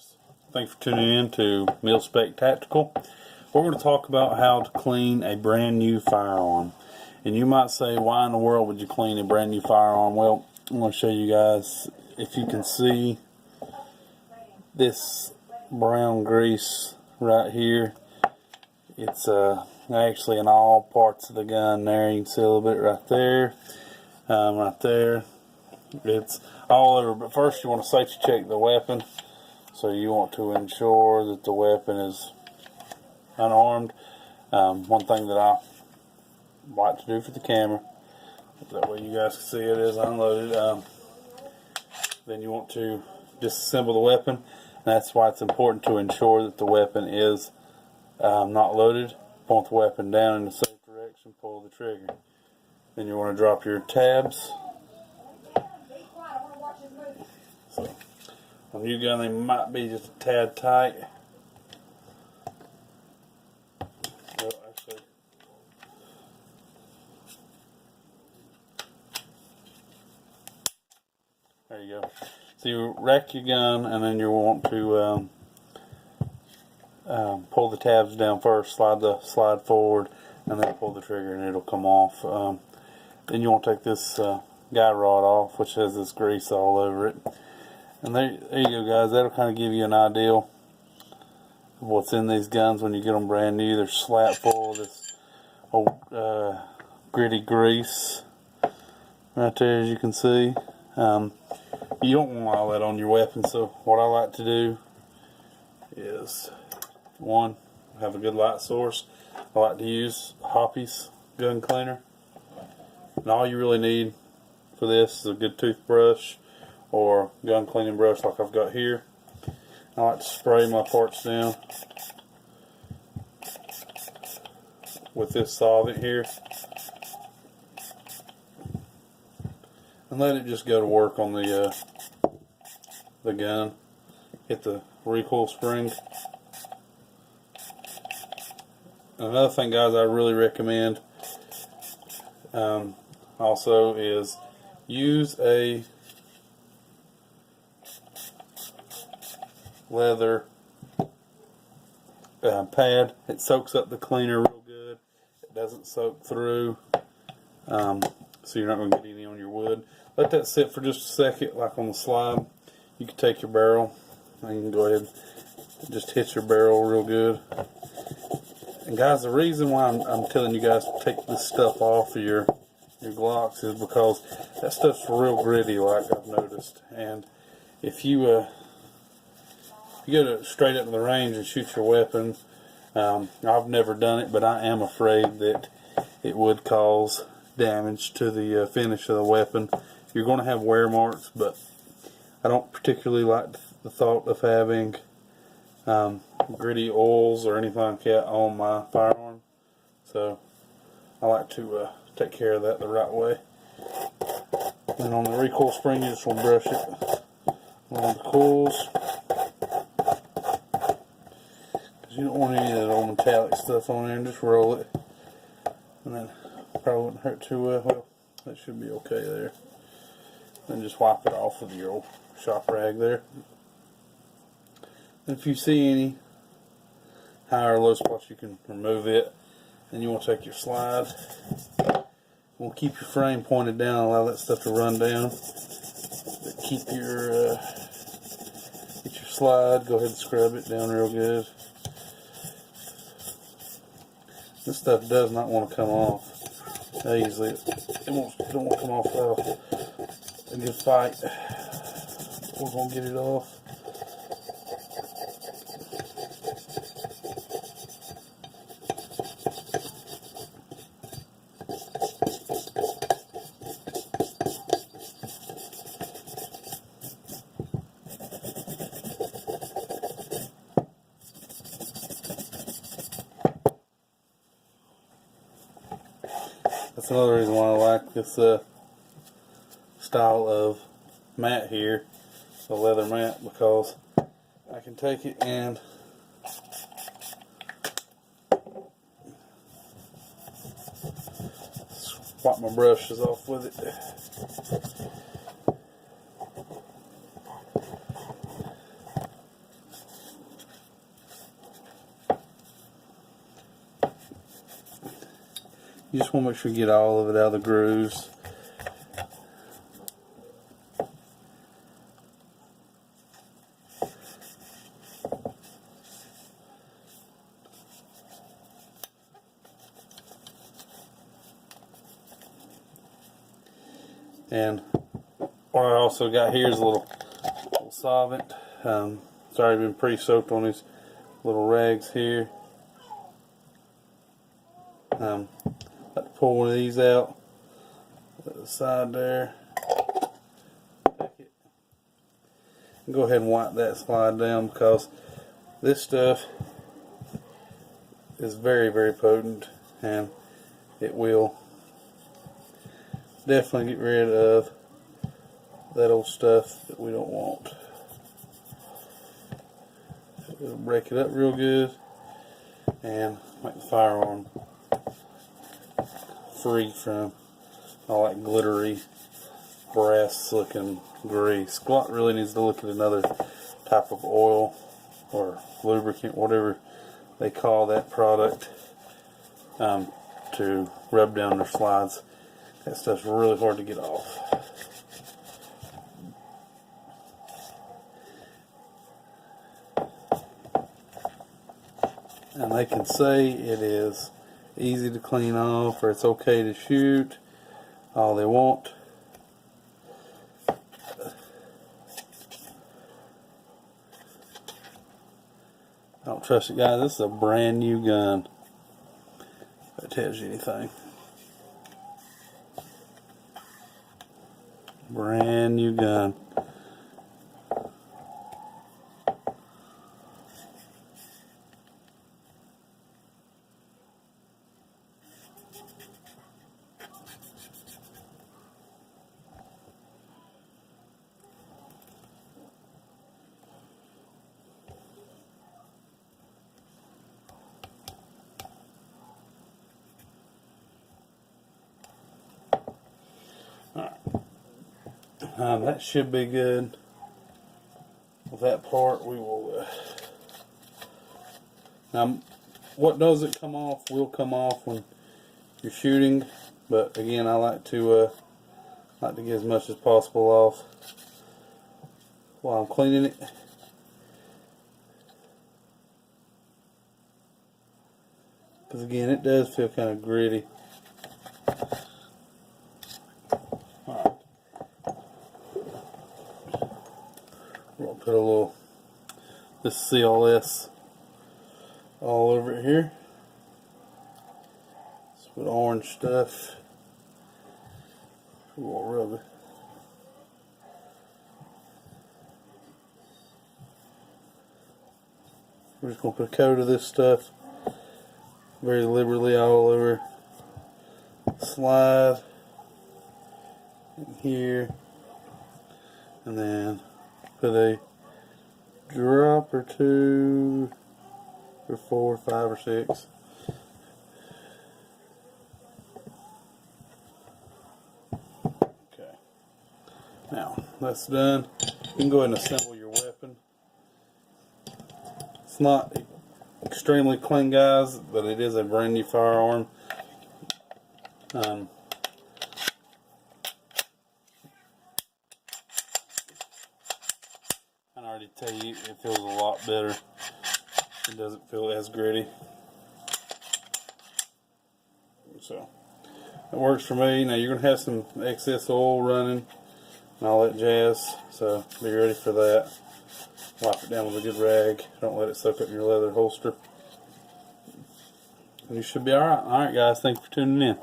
guys, thanks for tuning in to Mil-Spec Tactical. We're going to talk about how to clean a brand new firearm. And you might say, why in the world would you clean a brand new firearm? Well, I'm going to show you guys. If you can see this brown grease right here, it's actually in all parts of the gun there. You can see a little bit right there, right there. It's all over. But first you want to safety check the weapon. So you want to ensure that the weapon is unarmed. One thing that I like to do for the camera, that way you guys can see it is unloaded. Then you want to disassemble the weapon. And that's why it's important to ensure that the weapon is not loaded. Point the weapon down in the safe direction, pull the trigger. Then you want to drop your tabs. So, on your gun, they might be just a tad tight. Well, actually, there you go. So you rack your gun, and then you want to pull the tabs down first, slide forward, and then pull the trigger, and it'll come off. Then you want to take this guy rod off, which has this grease all over it. And there you go, guys. That'll kind of give you an idea of what's in these guns when you get them brand new. They're slap full of this old gritty grease right there, as you can see. You don't want all that on your weapon, so what I like to do is, one, have a good light source. I like to use Hoppy's gun cleaner. And all you really need for this is a good toothbrush or gun cleaning brush like I've got here. I like to spray my parts down with this solvent here and let it just go to work on the gun. Hit the recoil spring. Another thing, guys, I really recommend also is use a leather pad. It soaks up the cleaner real good. It doesn't soak through, so you're not going to get any on your wood. Let that sit for just a second, like on the slide. You can take your barrel and you can go ahead and just hit your barrel real good. And guys, the reason why I'm telling you guys to take this stuff off of your Glocks is because that stuff's real gritty, like I've noticed. And if you go straight up to the range and shoot your weapon, I've never done it, but I am afraid that it would cause damage to the finish of the weapon. You're going to have wear marks, but I don't particularly like the thought of having gritty oils or anything like that on my firearm. So I like to take care of that the right way. And on the recoil spring, you just want to brush it on the coils. You don't want any of that old metallic stuff on there, and just roll it. And then probably wouldn't hurt too well. Well, that should be okay there. Then just wipe it off with your old shop rag there. And if you see any high or low spots, you can remove it. Then you want to take your slide. You want to keep your frame pointed down, allow that stuff to run down. But keep your get your slide. Go ahead and scrub it down real good. This stuff does not want to come off easily. It don't want to come off without a good fight. We're going to get it off. That's another reason why I like this style of mat here, the leather mat, because I can take it and wipe my brushes off with it. You just want to make sure you get all of it out of the grooves. And what I also got here is a little solvent. It's already been pre-soaked on these little rags here. Like to pull one of these out, put the side there, take it, and go ahead and wipe that slide down, because this stuff is very, very potent, and it will definitely get rid of that old stuff that we don't want. It'll break it up real good and make the firearm free from all that glittery brass looking grease. Glock really needs to look at another type of oil or lubricant, whatever they call that product, to rub down their slides. That stuff's really hard to get off. And they can say it is easy to clean off, or it's okay to shoot, all they want. I don't trust it, guys. This is a brand new gun, if that tells you anything. Brand new gun. That should be good. With that part, we will. Now, what doesn't come off will come off when you're shooting, but again, I like to get as much as possible off while I'm cleaning it. Because again, it does feel kind of gritty. We'll put a little this CLS all over it here. Let's put orange stuff. We'll rub it. We're just going to put a coat of this stuff very liberally all over the slide in here, and then put a drop or 2 or 4 or 5 or 6. Okay. Now that's done. You can go ahead and assemble your weapon. It's not extremely clean, guys, but it is a brand new firearm. I already tell you, it feels a lot better. It doesn't feel as gritty. So, it works for me. Now, you're going to have some excess oil running and all that jazz, so be ready for that. Wipe it down with a good rag. Don't let it soak up your leather holster. And you should be alright. Alright, guys, thanks for tuning in.